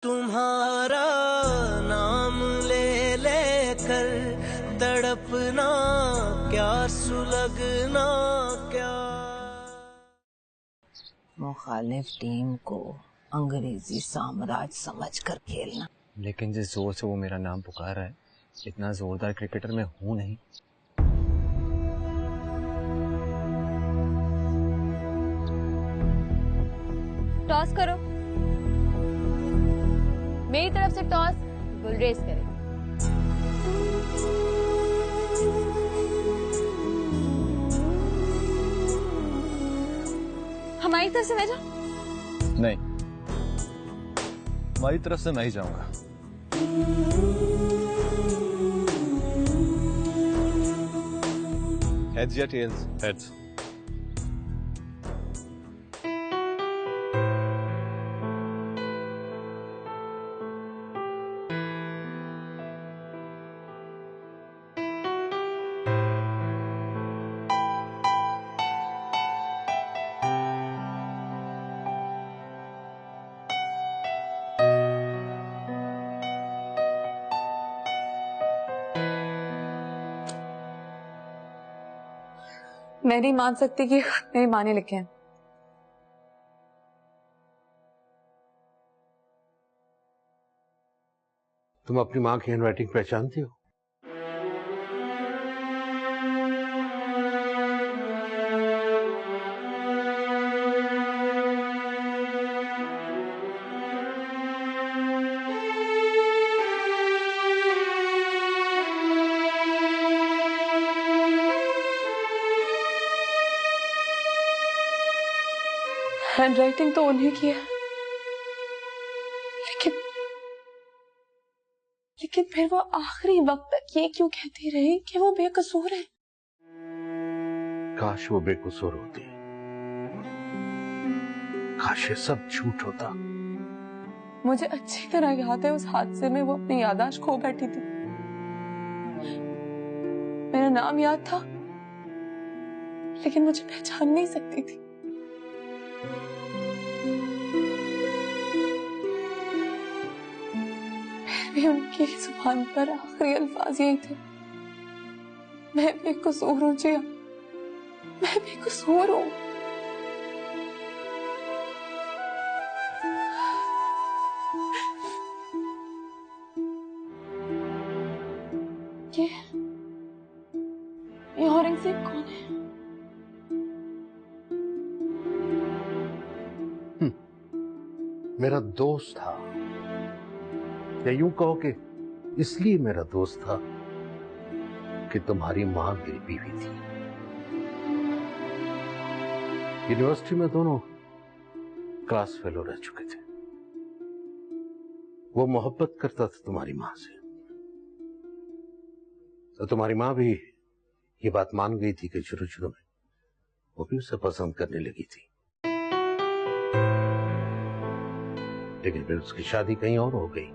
तुम्हारा नाम ले लेकर तड़पना क्या सुलगना क्या। मुखालिफ टीम को अंग्रेजी साम्राज्य समझकर खेलना। लेकिन जिस जोर से वो मेरा नाम पुकार रहा है, इतना जोरदार क्रिकेटर मैं हूं नहीं। टॉस करो। मेरी तरफ से टॉस, बुल रेस करें। हमारी तरफ से मैं जाऊं? नहीं, हमारी तरफ से मैं ही जाऊंगा। हेड्स या टेल्स? हेड्स। मैं नहीं मान सकती कि मेरी माँ ने लिखे हैं। तुम अपनी माँ की हैंडराइटिंग पहचानती हो? हैंडराइटिंग तो उन्हीं की है, लेकिन फिर वो आखिरी वक्त तक ये क्यों कहती रही कि वो बेकसूर है? काश वो बेकसूर होती, काश ये सब झूठ होता। मुझे अच्छी तरह याद है उस हादसे में वो अपनी याददाश्त खो बैठी थी। मेरा नाम याद था, लेकिन मुझे पहचान नहीं सकती थी। भी उनकी जुबान पर आखिरी अल्फाज यही थे, मैं बेकसूर हूं जिया, मैं बेकसूर हूं। ये औरंगजेब कौन है? मेरा दोस्त था, या यूं कहो कि इसलिए मेरा दोस्त था कि तुम्हारी मां मेरी बीवी थी। यूनिवर्सिटी में दोनों क्लास फेलो रह चुके थे। वो मोहब्बत करता था तुम्हारी मां से, तो तुम्हारी मां भी ये बात मान गई थी कि शुरू शुरू में वो भी उसे पसंद करने लगी थी। लेकिन फिर उसकी शादी कहीं और हो गई।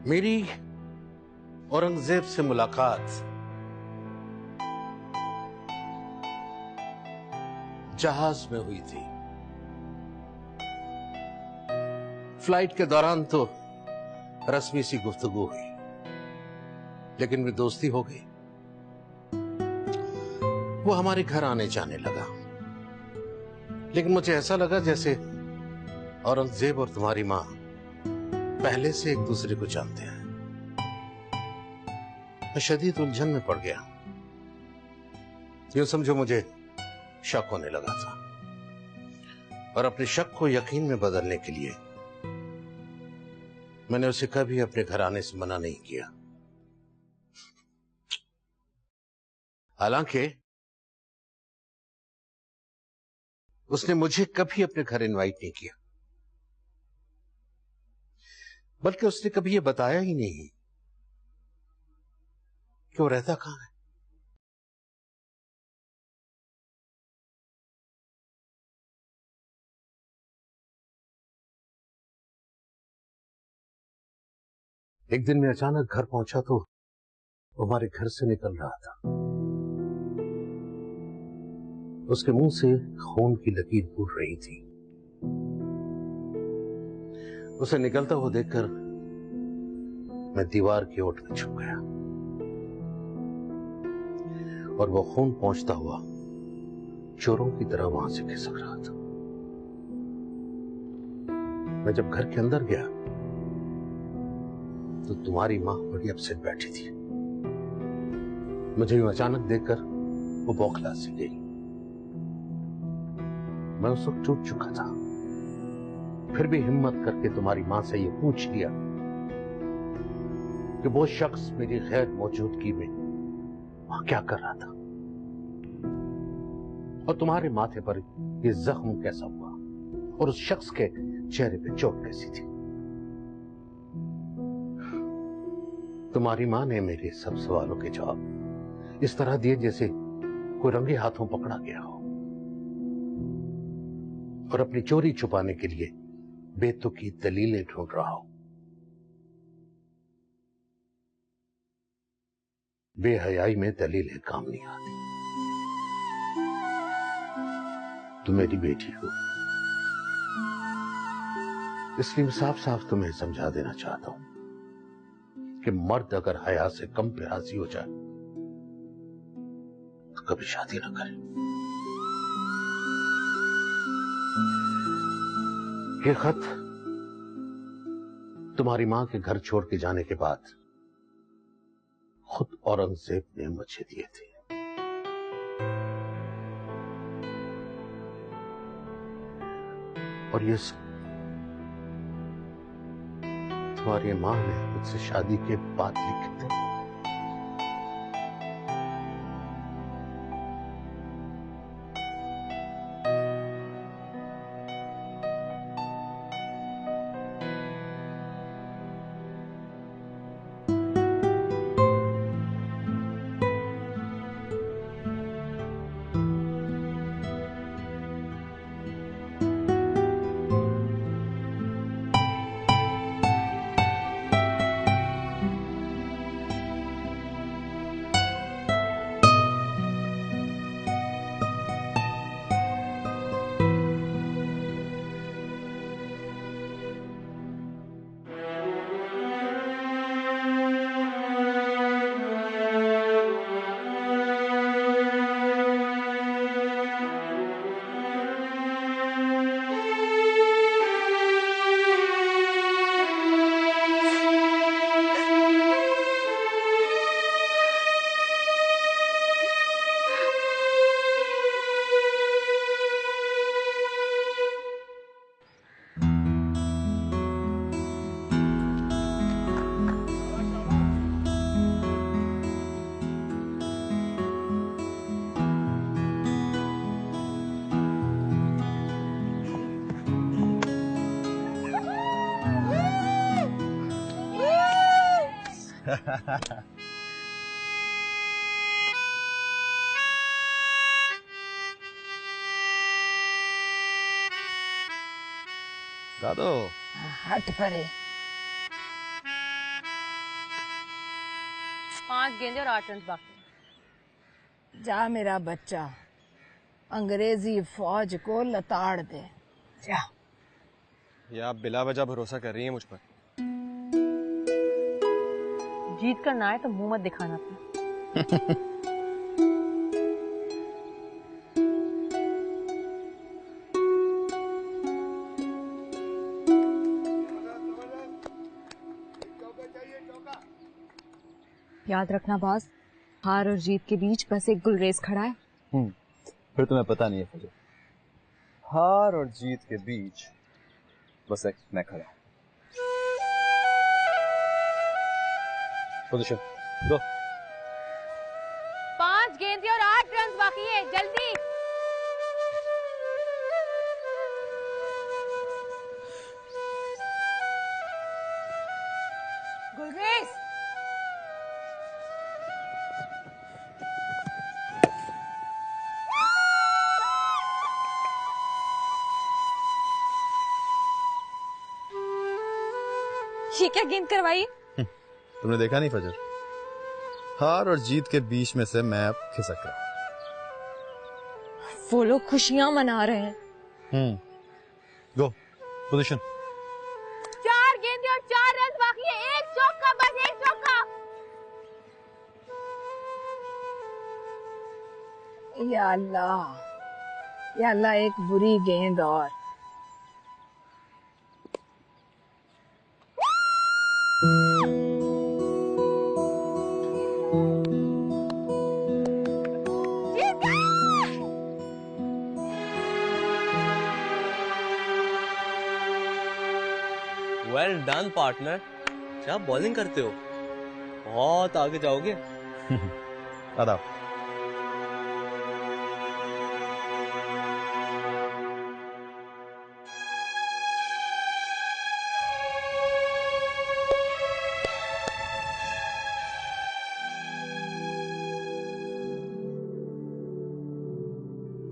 मेरी औरंगजेब से मुलाकात जहाज में हुई थी। फ्लाइट के दौरान तो रस्मी सी गुफ्तगू हुई, लेकिन फिर दोस्ती हो गई। वो हमारे घर आने जाने लगा, लेकिन मुझे ऐसा लगा जैसे औरंगजेब और तुम्हारी मां पहले से एक दूसरे को जानते हैं। मैं शदीद उलझन में पड़ गया। यूं समझो मुझे शक होने लगा था, और अपने शक को यकीन में बदलने के लिए मैंने उसे कभी अपने घर आने से मना नहीं किया। हालांकि उसने मुझे कभी अपने घर इनवाइट नहीं किया, बल्कि उसने कभी यह बताया ही नहीं कि वो रहता कहां है। एक दिन मैं अचानक घर पहुंचा तो वो हमारे घर से निकल रहा था। उसके मुंह से खून की लकीर बूढ़ रही थी। उसे निकलता हुआ देखकर मैं दीवार की ओट में छुप गया और वो खून पहुंचता हुआ चोरों की तरह वहां से खिसक रहा था। मैं जब घर के अंदर गया तो तुम्हारी मां बड़ी अपसेट बैठी थी। मुझे अचानक देखकर वो बौखला सी गई। मैं उस वक्त टूट चुका था, फिर भी हिम्मत करके तुम्हारी मां से ये पूछ लिया कि वो शख्स मेरी गैर मौजूदगी में वहां क्या कर रहा था और तुम्हारे माथे पर ये जख्म कैसा हुआ और उस शख्स के चेहरे पे चोट कैसी थी। तुम्हारी मां ने मेरे सब सवालों के जवाब इस तरह दिए जैसे कोई रंगे हाथों पकड़ा गया हो और अपनी चोरी छुपाने के लिए बेतुकी दलीलें ढूंढ रहा हो। बेहयाई में दलीलें काम नहीं आती। तुम मेरी बेटी हो, इसलिए मैं साफ साफ तुम्हें समझा देना चाहता हूं कि मर्द अगर हया से कम पे राजी हो जाए तो कभी शादी ना करे। ये खत तुम्हारी मां के घर छोड़ के जाने के बाद खुद औरंगजेब ने मुझे दिए थे। और ये तुम्हारी मां ने मुझसे शादी के बाद लिखे थे। दादो हट परे। 5 गेंदे और 8 रन बाकी। जा मेरा बच्चा, अंग्रेजी फौज को लताड़ दे। जा। ये आप बिला वजह भरोसा कर रही हैं मुझ पर। जीत कर ना आए तो मुंह मत दिखाना था। याद रखना बॉस, हार और जीत के बीच बस एक गुलरेज खड़ा है। फिर तुम्हें पता नहीं है फजल, हार और जीत के बीच बस एक मैं खड़ा। पोजीशन गो। 5 गेंदे और 8 रन बाकी है, जल्दी। गुलरेज। ये क्या गेंद करवाई? तुमने देखा नहीं फजर, हार और जीत के बीच में से मैं अब खिसक रहा। वो लोग खुशियां मना रहे हैं। गो पोजीशन। 4 गेंद और 4 रन बाकी है, एक चौका, बस एक चौका। या अल्लाह, एक बुरी गेंद और। वेल डन पार्टनर, क्या बॉलिंग करते हो, बहुत आगे जाओगे। आदाब।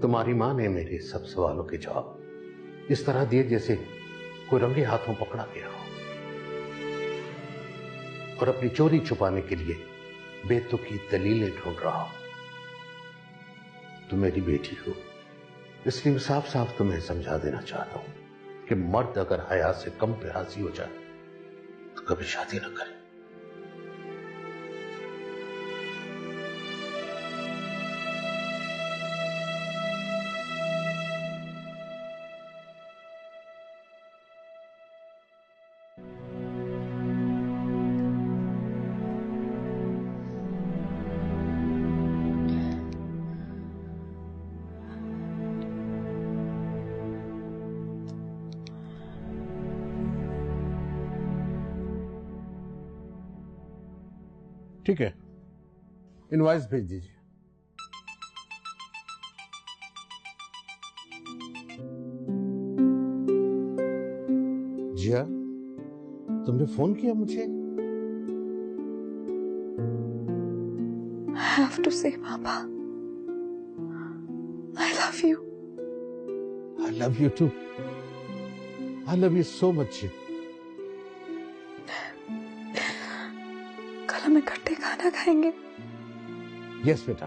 तुम्हारी माँ ने मेरे सब सवालों के जवाब इस तरह दिए जैसे कोई रंगे हाथों पकड़ा गया हो, और अपनी चोरी छुपाने के लिए बेतुकी दलीलें ढूंढ रहा हो। तुम मेरी बेटी हो, इसलिए मैं साफ साफ तुम्हें समझा देना चाहता हूं कि मर्द अगर हया से कम पे राजी हो जाए तो कभी शादी न करे। ठीक है, इनवॉइस भेज दीजिए। जिया, तुमने फोन किया मुझे? I have to say, Papa, I love you. I love you too. I love you so much. कल हम इकट्ठे खाना खाएंगे। यस बेटा,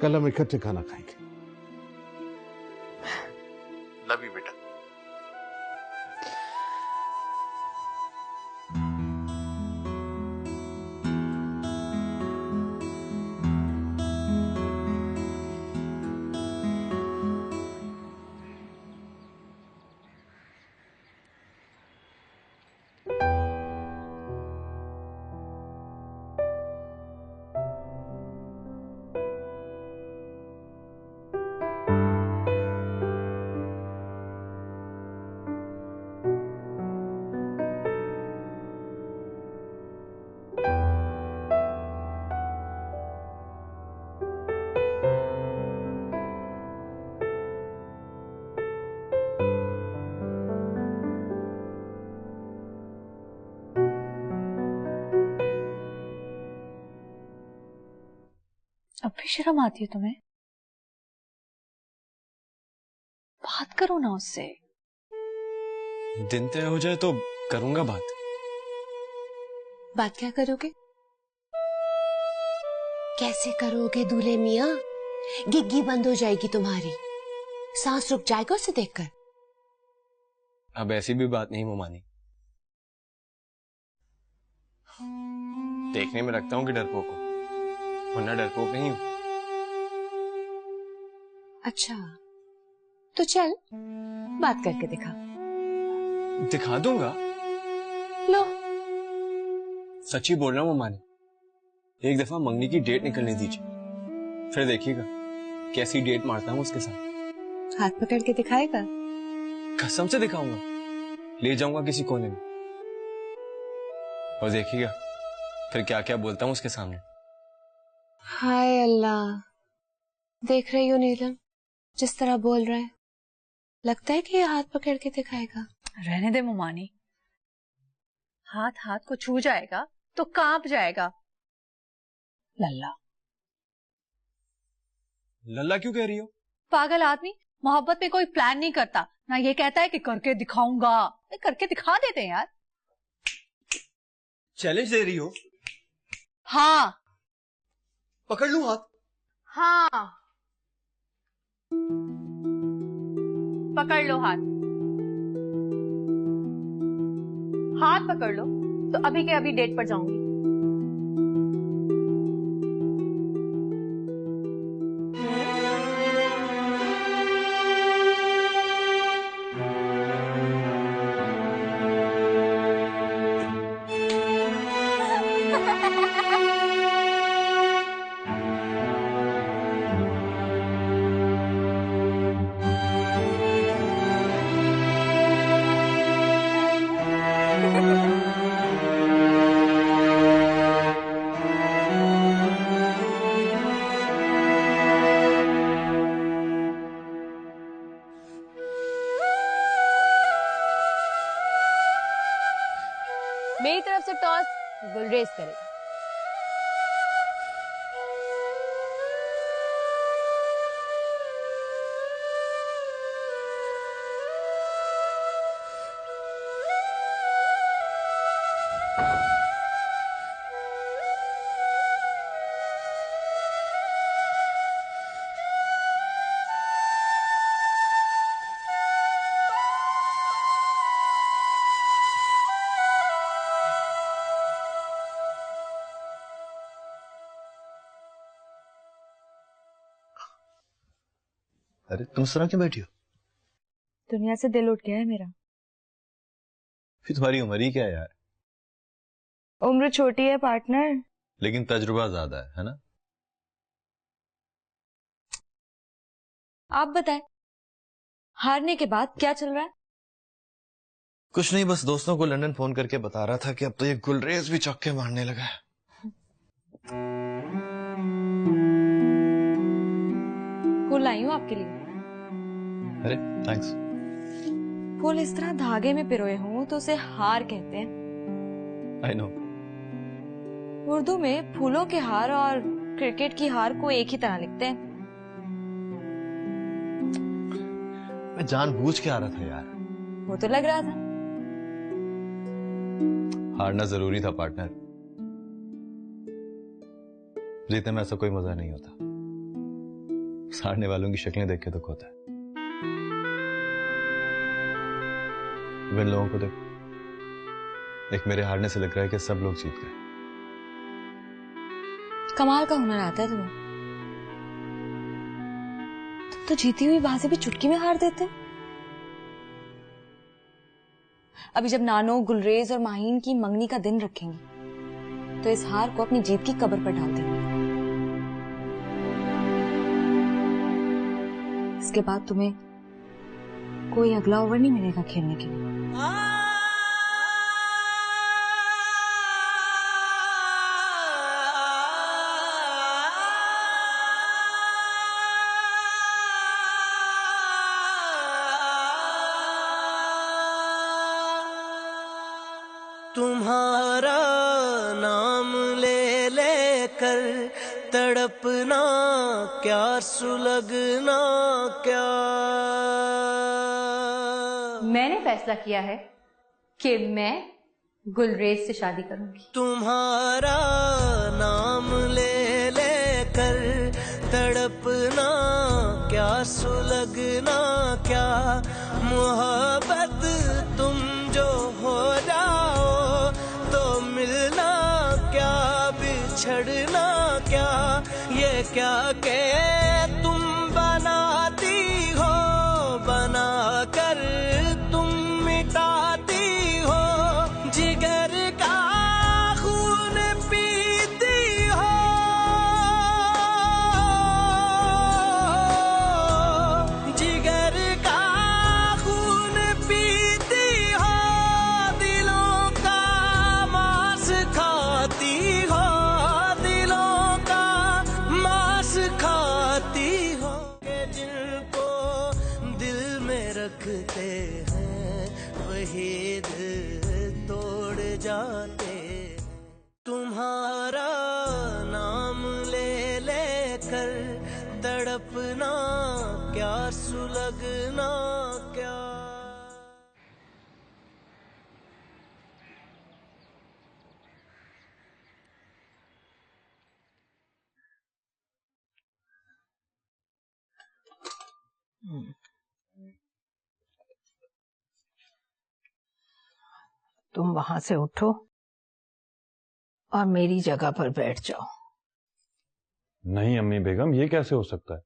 कल हम इकट्ठे खाना खाएंगे। लव यू बेटा। अब भी शर्म आती है तुम्हें? बात करो ना उससे। दिन तय हो जाए तो करूंगा बात। बात क्या करोगे? कैसे करोगे दूल्हे मियां? गिग्गी बंद हो जाएगी तुम्हारी, सांस रुक जाएगा उसे देखकर। अब ऐसी भी बात नहीं मुमानी, देखने में रखता हूं कि डरपोक हो, वरना डरपोक नहीं हूं। अच्छा तो चल बात करके दिखा दूंगा। लो, सच्ची बोल रहा हूं मुमानी, एक दफा मंगनी की डेट निकलने दीजिए, फिर देखिएगा कैसी डेट मारता हूं उसके साथ। हाथ पकड़ के दिखाएगा? कसम से दिखाऊंगा, ले जाऊंगा किसी कोने में, और देखिएगा फिर क्या क्या बोलता हूं उसके सामने। हाय अल्लाह, देख रही हो नीलम जिस तरह बोल रहा है, लगता है कि ये हाथ पकड़ के दिखाएगा। रहने दे मुमानी, हाथ हाथ को छू जाएगा तो कांप जाएगा। लल्ला लल्ला क्यों कह रही हो? पागल आदमी मोहब्बत में कोई प्लान नहीं करता ना, ये कहता है कि करके दिखाऊंगा। करके दिखा देते हैं यार। चैलेंज दे रही हो? हाँ। पकड़ लूं हाथ? हाँ पकड़ लो हाथ। हाथ पकड़ लो तो अभी के अभी डेट पर जाऊंगी। मेरी तरफ से टॉस गुलरेज करेगा। अरे तुम इस तरह क्यों बैठी हो? दुनिया से दिल उठ गया है मेरा। फिर तुम्हारी उम्र ही क्या है यार? उम्र छोटी है पार्टनर, लेकिन तजुर्बा ज्यादा है ना? आप बताएं, हारने के बाद क्या चल रहा है? कुछ नहीं, बस दोस्तों को लंदन फोन करके बता रहा था कि अब तो ये गुलरेज भी चौके मारने लगा है। फूल लाई हूं आपके लिए। अरे थैंक्स। फूल इस तरह धागे में पिरोए हों तो उसे हार कहते हैं। I know. उर्दू में फूलों के हार और क्रिकेट की हार को एक ही तरह लिखते हैं। मैं जानबूझ के आ रहा था यार। वो तो लग रहा था। हारना जरूरी था पार्टनर। जीतने में ऐसा कोई मजा नहीं होता। हारने वालों की शक्लें देख के दुख होता है। इन लोगों को देखो, एक मेरे हारने से लग रहा है कि सब लोग जीत गए। कमाल का हुनर आता है तुम्हें। तुम तो जीती हुई बाजी भी चुटकी में हार देते। अभी जब नानो, गुलरेज और माहीन की मंगनी का दिन रखेंगे तो इस हार को अपनी जीत की कब्र पर डाल देंगे। इसके बाद तुम्हें कोई अगला ओवर नहीं मिलेगा खेलने के लिए। तुम्हारा नाम ले लेकर तड़पना क्या, सुलगना क्या। मैंने फैसला किया है कि मैं गुलरेज से शादी करूंगी। तुम्हारा नाम ले लेकर तड़पना क्या, सुलगना क्या। मोहब्बत तुम जो हो जाओ तो मिलना क्या, बिछड़ना क्या। ये क्या के तुम बनाती हो, बना कर तुम मिटाती हो। जिगर का खून पीती हो, जिगर का खून पीती हो। दिलों का मांस खाती हो, दिलों का मांस खाती हो। जिनको दिल में रखते हैं वही दिल तोड़ जाते। तुम्हारा नाम ले लेकर तड़पना क्या, सुलगना क्या। तुम वहां से उठो और मेरी जगह पर बैठ जाओ। नहीं अम्मी बेगम, ये कैसे हो सकता है?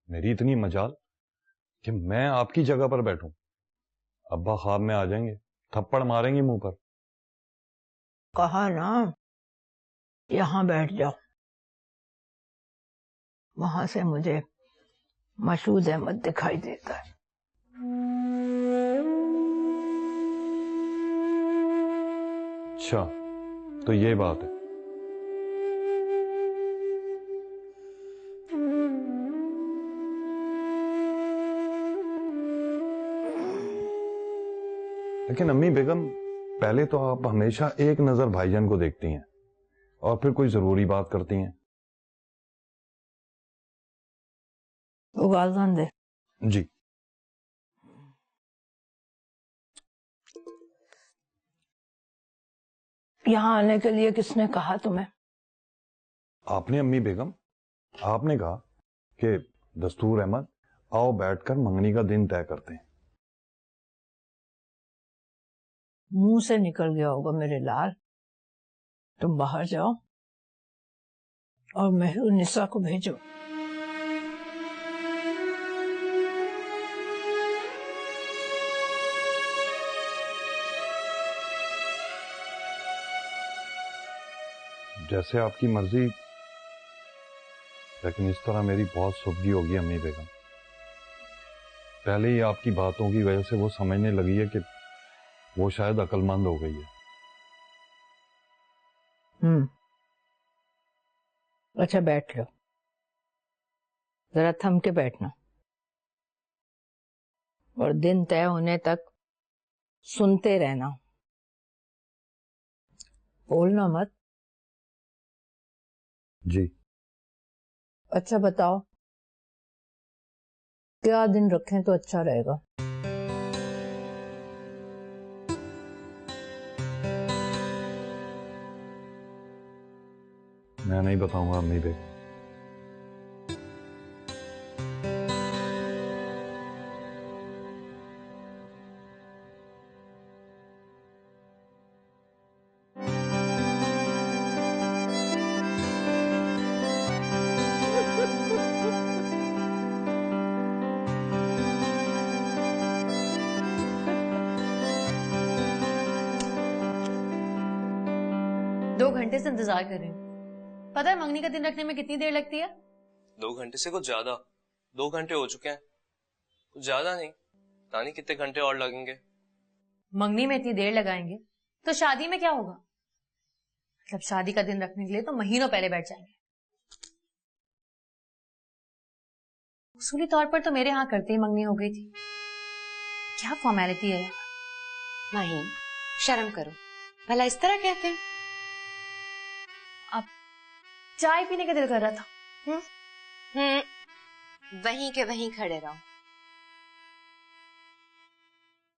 मेरी इतनी मजाल कि मैं आपकी जगह पर बैठूं। अब्बा ख्वाब में आ जाएंगे, थप्पड़ मारेंगे मुंह पर। कहा ना यहां बैठ जाओ। वहां से मुझे मशहूद अहमद दिखाई देता है। अच्छा, तो ये बात है। लेकिन अम्मी बेगम, पहले तो आप हमेशा एक नजर भाईजान को देखती हैं और फिर कोई जरूरी बात करती हैं। उगाल दे। जी। यहाँ आने के लिए किसने कहा तुम्हें? आपने अम्मी बेगम, आपने कहा कि दस्तूर अहमद आओ बैठकर मंगनी का दिन तय करते हैं। मुंह से निकल गया होगा मेरे लाल। तुम बाहर जाओ और मेहरुनिसा को भेजो। जैसे आपकी मर्जी, लेकिन इस तरह मेरी बहुत सुबगी होगी अम्मी बेगम। पहले ही आपकी बातों की वजह से वो समझने लगी है कि वो शायद अक्लमंद हो गई है। अच्छा बैठ लो, जरा थम के बैठना और दिन तय होने तक सुनते रहना, बोलना मत। जी। अच्छा बताओ क्या दिन रखें तो अच्छा रहेगा? मैं नहीं बताऊंगा अम्मी बेगम। दो घंटे से इंतजार कर रही हूँ। पता है मंगनी का दिन रखने में कितनी देर लगती है? 2 घंटे से कुछ ज्यादा। 2 घंटे हो चुके हैं, कुछ ज्यादा नहीं। पता नहीं कितने घंटे और लगेंगे। मंगनी में इतनी देर लगाएंगे तो शादी में क्या होगा? मतलब शादी का दिन रखने के लिए तो महीनों पहले बैठ जाएंगे। उसूली तौर पर तो मेरे यहाँ करते ही मंगनी हो गई थी। क्या फॉर्मेलिटी है यार। नहीं, शर्म करो, भला इस तरह कहते हैं? अब चाय पीने का दिल कर रहा था। वहीं के वहीं खड़े रहो।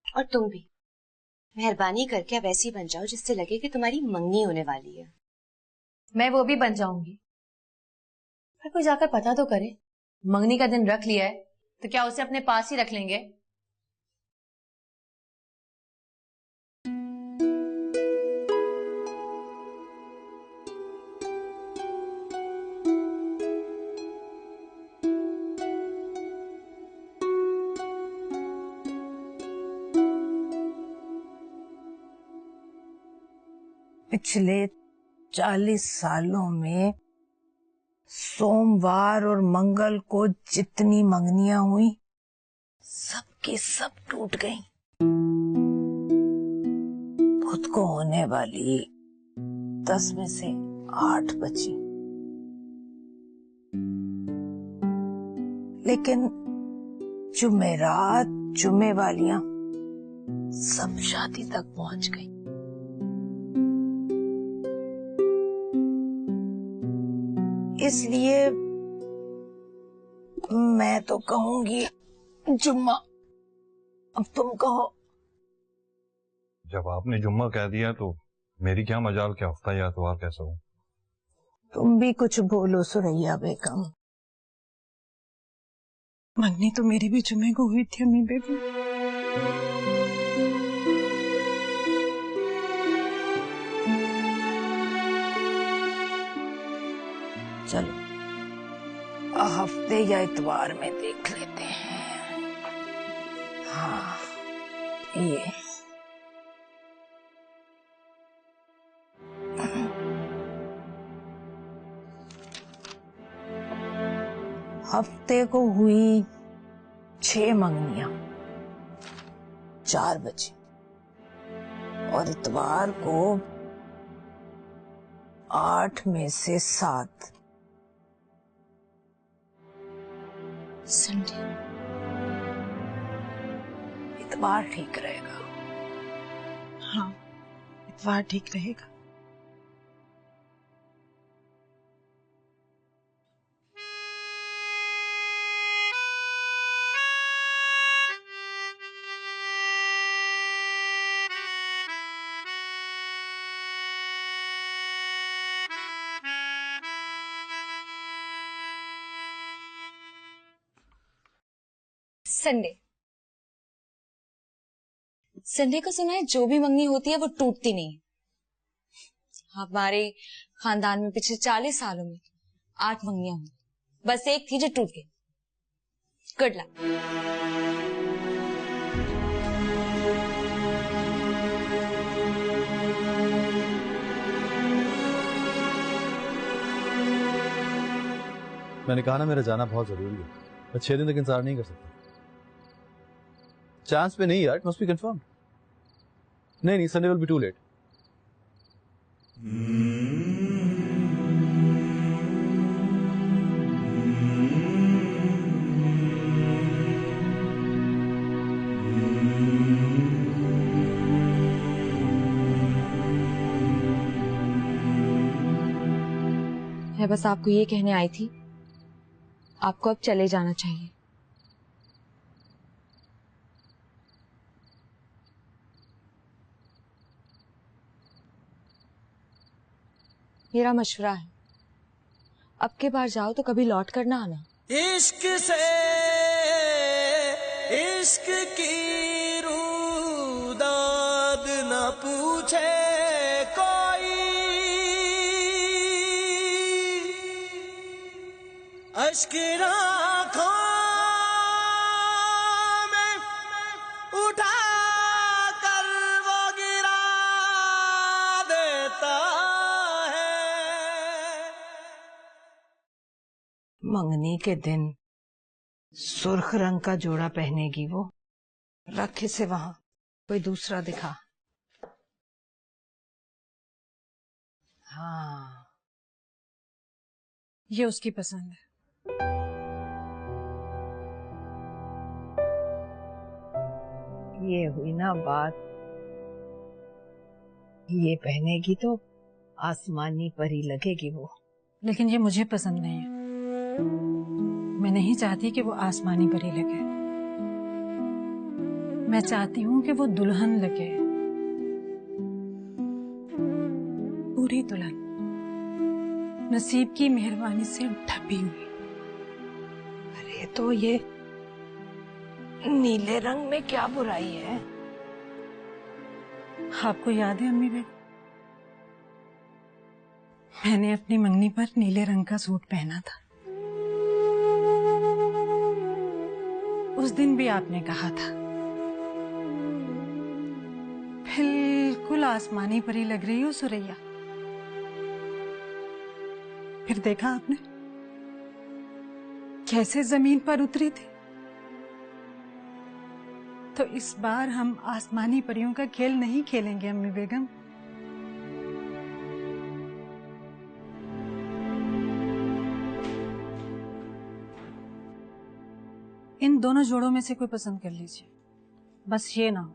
और तुम भी मेहरबानी करके अब ऐसी बन जाओ जिससे लगे कि तुम्हारी मंगनी होने वाली है। मैं वो भी बन जाऊंगी, पर कोई जाकर पता तो करे। मंगनी का दिन रख लिया है तो क्या उसे अपने पास ही रख लेंगे? पिछले 40 सालों में सोमवार और मंगल को जितनी मंगनियां हुई सबकी सब टूट गईं। खुद को होने वाली 10 में से 8 बची। लेकिन जुमेरात जुमे वालियां सब शादी तक पहुंच गई। इसलिए मैं तो कहूंगी जुम्मा। अब तुम कहो। जब आपने जुम्मा कह दिया तो मेरी क्या मजाल के हफ्ता या इतवार कैसा हो। तुम भी कुछ बोलो सुरैया बेगम। मंगनी तो मेरी भी जुम्मे को हुई थी अम्मी बेगम। चलो हफ्ते या इतवार में देख लेते हैं। हाँ ये हफ्ते को हुई 6 मंगनियां 4 बजे और इतवार को 8 में से 7। संडे। इतवार ठीक रहेगा। हाँ, इतवार ठीक रहेगा। संडे। संडे को सुना है जो भी मंगनी होती है वो टूटती नहीं है। हमारे खानदान में पिछले 40 सालों में 8 मंगनियां हुई, बस एक थी जो टूट गई। Good luck. मैंने कहा ना मेरा जाना बहुत जरूरी है। मैं 6 दिन तक इंतजार नहीं कर सकता। चांस पे नहीं यार, इट मस्ट बी कंफर्म। नहीं, Sunday will be too late. मैं बस आपको ये कहने आई थी, आपको अब चले जाना चाहिए। मेरा मशवरा है, अब के बार जाओ तो कभी लौट कर ना आना। इश्क से इश्क की रूदाद न पूछे कोई, अश्क आँखों में उठा कर वो गिरा देता है। मंगनी के दिन सुर्ख रंग का जोड़ा पहनेगी वो। रख इसे वहां, कोई दूसरा दिखा। हाँ ये उसकी पसंद है। ये हुई ना बात। ये पहनेगी तो आसमानी परी लगेगी वो। लेकिन ये मुझे पसंद नहीं है। मैं नहीं चाहती कि वो आसमानी परी लगे। मैं चाहती हूँ कि वो दुल्हन लगे, पूरी दुल्हन, नसीब की मेहरबानी से ढपी हुई। अरे तो ये नीले रंग में क्या बुराई है? आपको याद है अम्मी बेगम, मैंने अपनी मंगनी पर नीले रंग का सूट पहना था। उस दिन भी आपने कहा था बिल्कुल आसमानी परी लग रही हो सुरैया। फिर देखा आपने कैसे जमीन पर उतरी थी। तो इस बार हम आसमानी परियों का खेल नहीं खेलेंगे अम्मी बेगम। इन दोनों जोड़ों में से कोई पसंद कर लीजिए, बस ये ना हो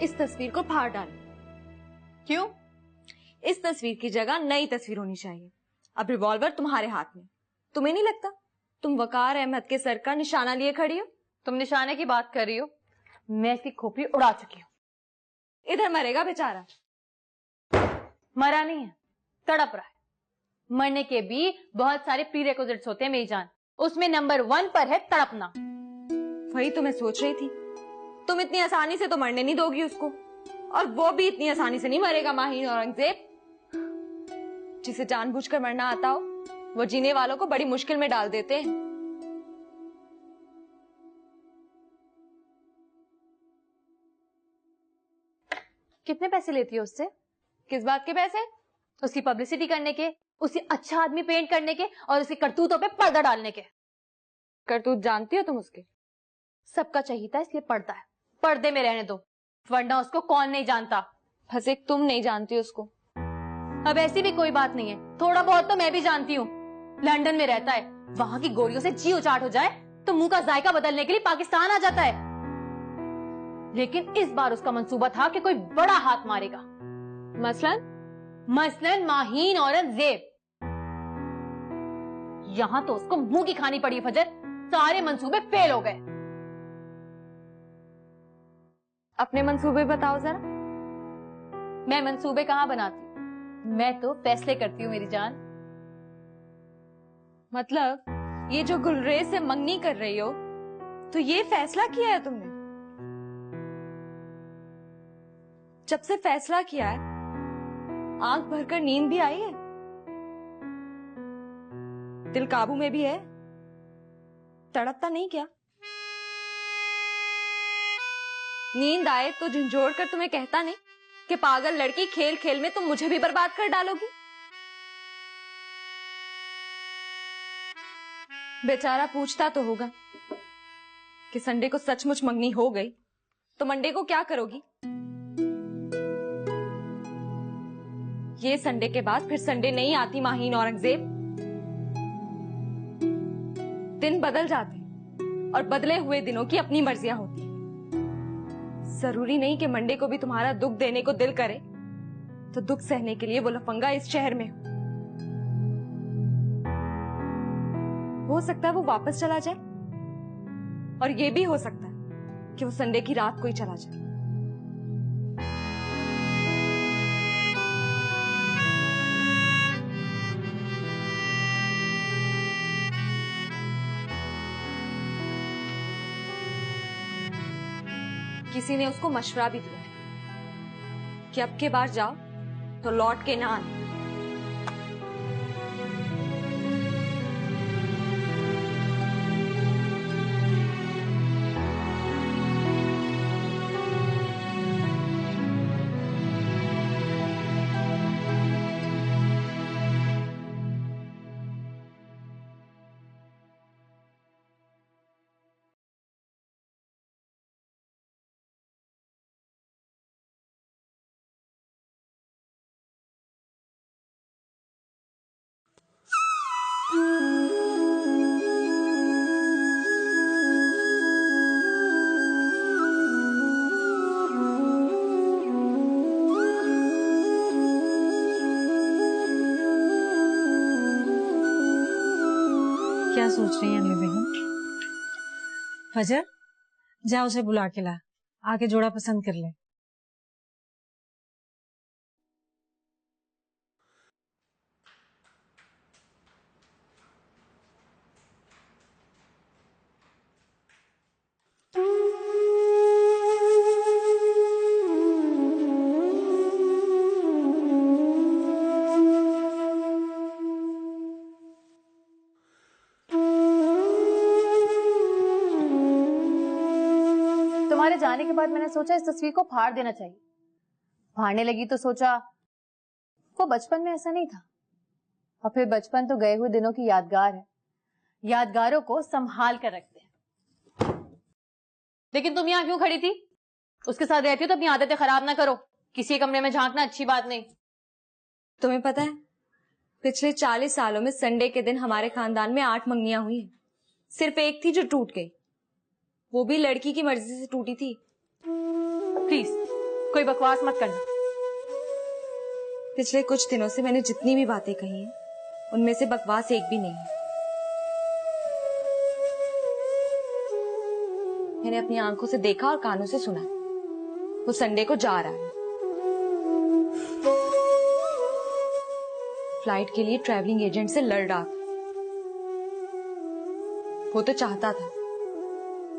इस तस्वीर को फाड़ डालो। क्यों? इस तस्वीर की जगह नई तस्वीर होनी चाहिए। अब रिवॉल्वर तुम्हारे हाथ में, तुम्हें नहीं लगता तुम वकार अहमद के सर का निशाना लिए खड़ी हो? तुम निशाने की बात कर रही हो, मैं इसकी खोपड़ी उड़ा चुकी हूँ। इधर मरेगा बेचारा। मरा नहीं है, तड़प रहा है। मरने के भी बहुत सारे प्रीरेक्विजिट्स होते हैं मेरी जान, उसमें नंबर 1 पर है तड़पना। वही तो मैं सोच रही थी, तुम इतनी आसानी से तो मरने नहीं दोगी उसको, और वो भी इतनी आसानी से नहीं मरेगा माहीन औरंगजेब। जिसे जानबूझकर मरना आता हो वो जीने वालों को बड़ी मुश्किल में डाल देते हैं। कितने पैसे लेती हो उससे? किस बात के पैसे? उसकी पब्लिसिटी करने के, उसे अच्छा आदमी पेंट करने के और उसकी करतूतों पे पर्दा डालने के। करतूत जानती हो तुम उसके? सबका चाहिए था इसलिए पर्दा है, पर्दे में रहने दो, वरना उसको कौन नहीं जानता। बस एक तुम नहीं जानती उसको। अब ऐसी भी कोई बात नहीं है, थोड़ा बहुत तो मैं भी जानती हूँ। लंदन में रहता है, वहां की गोलियों से जी उचाट हो जाए तो मुंह का जायका बदलने के लिए पाकिस्तान आ जाता है। लेकिन इस बार उसका मंसूबा था कि कोई बड़ा हाथ मारेगा। मसलन माहीन औरंगजेब। यहां तो उसको मुंह की खानी पड़ी फजर, सारे मंसूबे फेल हो गए। अपने मंसूबे बताओ जरा। मैं मंसूबे कहाँ बनाती, मैं तो फैसले करती हूँ मेरी जान। मतलब ये जो गुलरेज से मंगनी कर रही हो, तो ये फैसला किया है तुमने? जब से फैसला किया है आंख भरकर नींद भी आई है? दिल काबू में भी है? तड़पता नहीं क्या? नींद आए तो झंझोड़ कर तुम्हें कहता नहीं कि पागल लड़की, खेल खेल में तुम मुझे भी बर्बाद कर डालोगी? बेचारा पूछता तो होगा कि संडे को सचमुच मंगनी हो गई तो मंडे को क्या करोगी? ये संडे के बाद फिर संडे नहीं आती माहीन औरंगजेब। दिन बदल जाते और बदले हुए दिनों की अपनी मर्जियां होती। जरूरी नहीं कि मंडे को भी तुम्हारा दुख देने को दिल करे तो दुख सहने के लिए वो लफंगा इस शहर में हो सकता है वो वापस चला जाए, और ये भी हो सकता है कि वो संडे की रात को ही चला जाए। किसी ने उसको मशवरा भी दिया कि अब के बार जाओ तो लौट के ना आना। क्या सोच रही है अम्मी बेगम? फजर, जा उसे बुला के ला, आके जोड़ा पसंद कर ले। तुम्हारे जाने के बाद मैंने सोचा इस तस्वीर को फाड़ देना चाहिए। फाड़ने लगी तो सोचा वो बचपन में ऐसा नहीं था, और फिर बचपन तो गए हुए दिनों की यादगार है, यादगारों को संभाल कर रखते हैं। लेकिन तुम यहाँ क्यों खड़ी थी? उसके साथ रहती हो तो अपनी आदतें खराब ना करो, किसी कमरे में झांकना अच्छी बात नहीं। तुम्हें पता है पिछले 40 सालों में संडे के दिन हमारे खानदान में 8 मंगनियां हुई हैं। सिर्फ एक थी जो टूट गई, वो भी लड़की की मर्जी से टूटी थी। प्लीज कोई बकवास मत करना। पिछले कुछ दिनों से मैंने जितनी भी बातें कही हैं, उनमें से बकवास एक भी नहीं है। मैंने अपनी आंखों से देखा और कानों से सुना, वो संडे को जा रहा है। फ्लाइट के लिए ट्रैवलिंग एजेंट से लड़ रहा था। वो तो चाहता था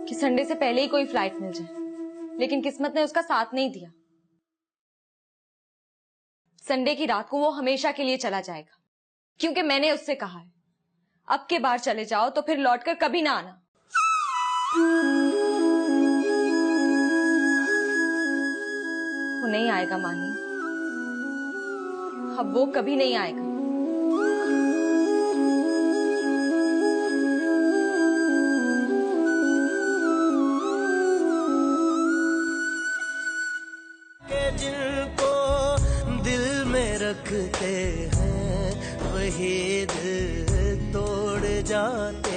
कि संडे से पहले ही कोई फ्लाइट मिल जाए, लेकिन किस्मत ने उसका साथ नहीं दिया। संडे की रात को वो हमेशा के लिए चला जाएगा, क्योंकि मैंने उससे कहा है, अब के बार चले जाओ तो फिर लौटकर कभी ना आना। वो नहीं आएगा माही, अब वो कभी नहीं आएगा। जिनको दिल में रखते हैं वही दिल तोड़ जाते